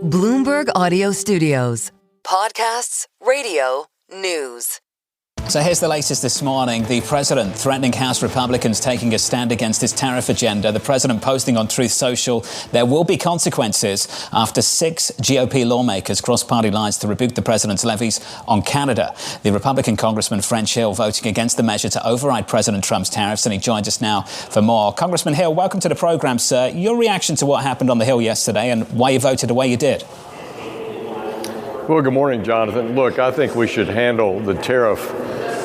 Bloomberg Audio Studios. Podcasts, radio, news. So here's the latest this morning. The president threatening House Republicans taking a stand against his tariff agenda. The president posting on Truth Social, there will be consequences after 6 GOP lawmakers crossed party lines to rebuke the president's levies on Canada. The Republican Congressman French Hill voting against the measure to override President Trump's tariffs, and he joins us now for more. Congressman Hill, welcome to the program, sir. Your reaction to what happened on the Hill yesterday and why you voted the way you did? Well, good morning, Jonathan. Look, I think we should handle the tariff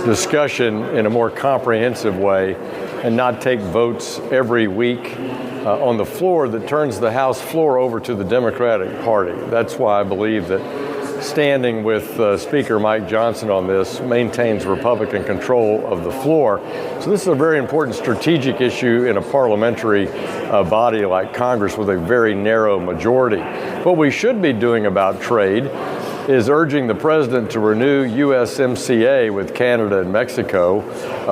discussion in a more comprehensive way and not take votes every week on the floor that turns the House floor over to the Democratic Party. That's why I believe that standing with Speaker Mike Johnson on this maintains Republican control of the floor. So this is a very important strategic issue in a parliamentary body like Congress with a very narrow majority. What we should be doing about trade is urging the president to renew USMCA with Canada and Mexico,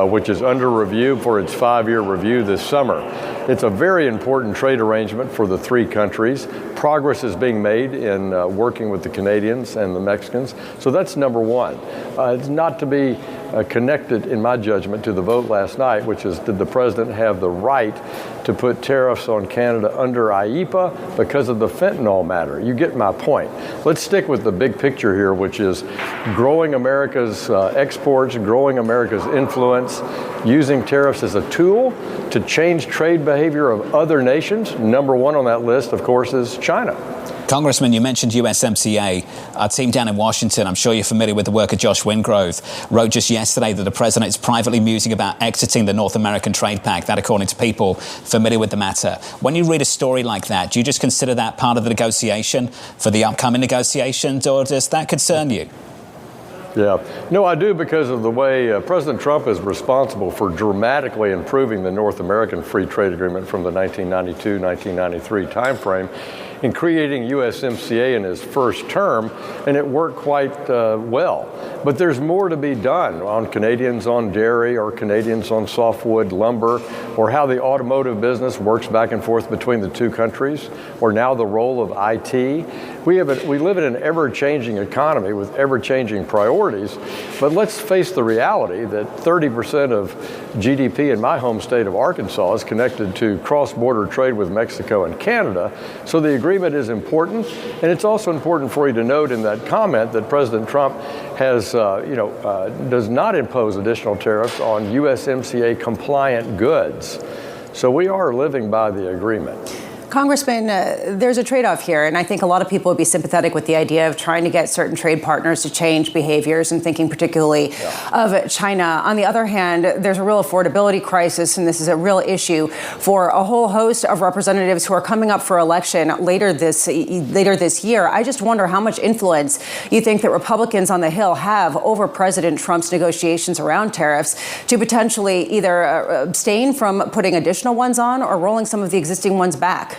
which is under review for its 5-year review this summer. It's a very important trade arrangement for the three countries. Progress is being made in working with the Canadians and the Mexicans. So that's number one. It's not to be connected, in my judgment, to the vote last night, which is, did the president have the right to put tariffs on Canada under IEEPA because of the fentanyl matter? You get my point. Let's stick with the big picture here, which is growing America's exports, growing America's influence, using tariffs as a tool to change trade behavior of other nations. Number one on that list, of course, is China. Congressman, you mentioned USMCA. Our team down in Washington, I'm sure you're familiar with the work of Josh Wingrove, wrote just yesterday that the president is privately musing about exiting the North American Trade Pact. That, according to people familiar with the matter. When you read a story like that, do you just consider that part of the negotiation for the upcoming negotiations, or does that concern you? Yeah. No, I do, because of the way President Trump is responsible for dramatically improving the North American Free Trade Agreement from the 1992-1993 timeframe in creating USMCA in his first term, and it worked quite well. But there's more to be done on Canadians on dairy or Canadians on softwood lumber, or how the automotive business works back and forth between the two countries, or now the role of IT. We live in an ever-changing economy with ever-changing priorities, but let's face the reality that 30% of GDP in my home state of Arkansas is connected to cross-border trade with Mexico and Canada. So the agreement is important, and it's also important for you to note in that comment that President Trump has, does not impose additional tariffs on USMCA compliant goods. So we are living by the agreement. Congressman, there's a trade-off here, and I think a lot of people would be sympathetic with the idea of trying to get certain trade partners to change behaviors, and thinking particularly of China. On the other hand, there's a real affordability crisis, and this is a real issue for a whole host of representatives who are coming up for election later this year. I just wonder how much influence you think that Republicans on the Hill have over President Trump's negotiations around tariffs to potentially either abstain from putting additional ones on or rolling some of the existing ones back.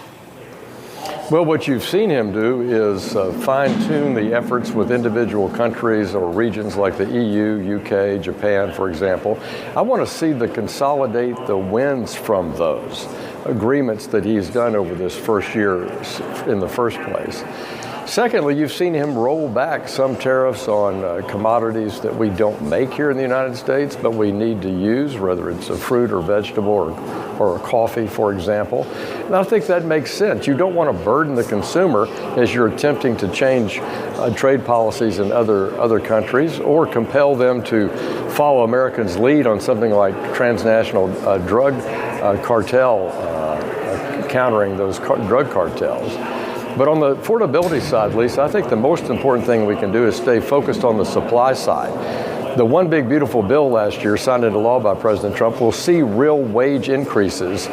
Well, what you've seen him do is fine-tune the efforts with individual countries or regions like the EU, UK, Japan, for example. I want to see consolidate the wins from those agreements that he's done over this first year in the first place. Secondly, you've seen him roll back some tariffs on commodities that we don't make here in the United States, but we need to use, whether it's a fruit or vegetable or a coffee, for example. And I think that makes sense. You don't want to burden the consumer as you're attempting to change trade policies in other countries, or compel them to follow Americans' lead on something like transnational drug cartel, countering those drug cartels. But on the affordability side, Lisa, I think the most important thing we can do is stay focused on the supply side. The One Big Beautiful Bill last year, signed into law by President Trump, will see real wage increases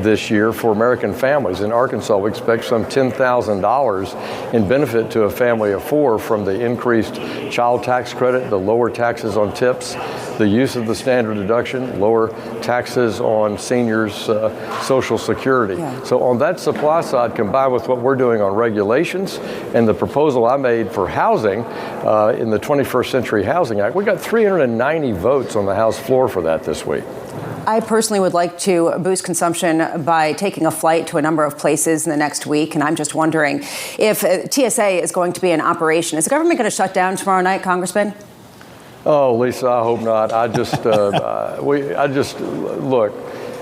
this year for American families. In Arkansas, we expect some $10,000 in benefit to a family of 4 from the increased child tax credit, the lower taxes on tips, the use of the standard deduction, lower taxes on seniors' Social Security. Yeah. So on that supply side, combined with what we're doing on regulations and the proposal I made for housing in the 21st Century Housing Act, we got 390 votes on the House floor for that this week. I personally would like to boost consumption by taking a flight to a number of places in the next week, and I'm just wondering if TSA is going to be in operation. Is the government going to shut down tomorrow night, Congressman? Oh, Lisa, I hope not. Look.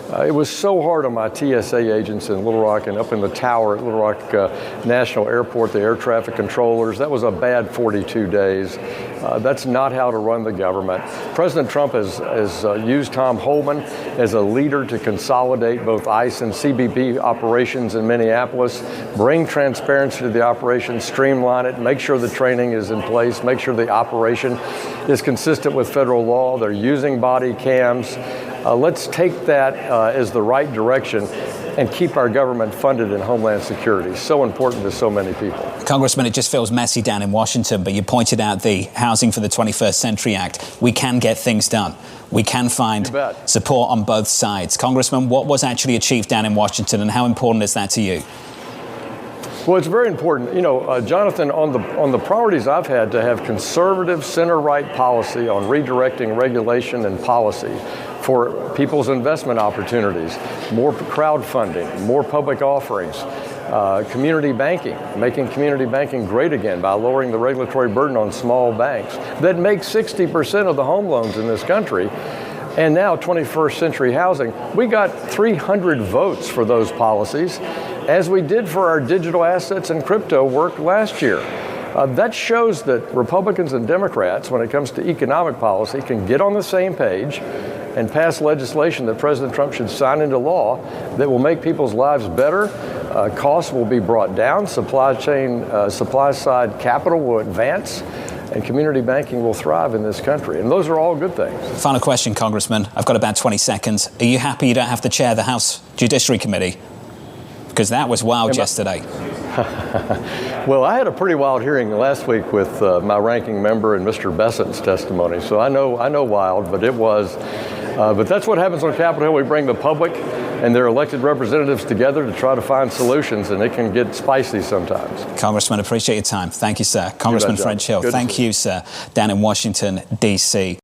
It was so hard on my TSA agents in Little Rock and up in the tower at Little Rock National Airport, the air traffic controllers. That was a bad 42 days. That's not how to run the government. President Trump has used Tom Homan as a leader to consolidate both ICE and CBP operations in Minneapolis, bring transparency to the operation, streamline it, make sure the training is in place, make sure the operation is consistent with federal law. They're using body cams. Let's take that as the right direction and keep our government funded in Homeland Security. So important to so many people. Congressman, it just feels messy down in Washington, but you pointed out the Housing for the 21st Century Act. We can get things done. We can find support on both sides. Congressman, what was actually achieved down in Washington, and how important is that to you? Well, it's very important. You know, Jonathan, on the priorities I've had to have conservative center-right policy on redirecting regulation and policy for people's investment opportunities, more crowdfunding, more public offerings, community banking, making community banking great again by lowering the regulatory burden on small banks that make 60% of the home loans in this country. And now 21st century housing, we got 300 votes for those policies, as we did for our digital assets and crypto work last year. That shows that Republicans and Democrats, when it comes to economic policy, can get on the same page and pass legislation that President Trump should sign into law that will make people's lives better. Costs will be brought down, supply side capital will advance, and community banking will thrive in this country. And those are all good things. Final question, Congressman. I've got about 20 seconds. Are you happy you don't have to chair the House Judiciary Committee? Because that was wild yesterday. Well, I had a pretty wild hearing last week with my ranking member and Mr. Besant's testimony. So I know wild, but it was. But that's what happens on Capitol Hill. We bring the public and their elected representatives together to try to find solutions, and it can get spicy sometimes. Congressman, appreciate your time. Thank you, sir. Congressman French Hill, thank you, sir, down in Washington, D.C.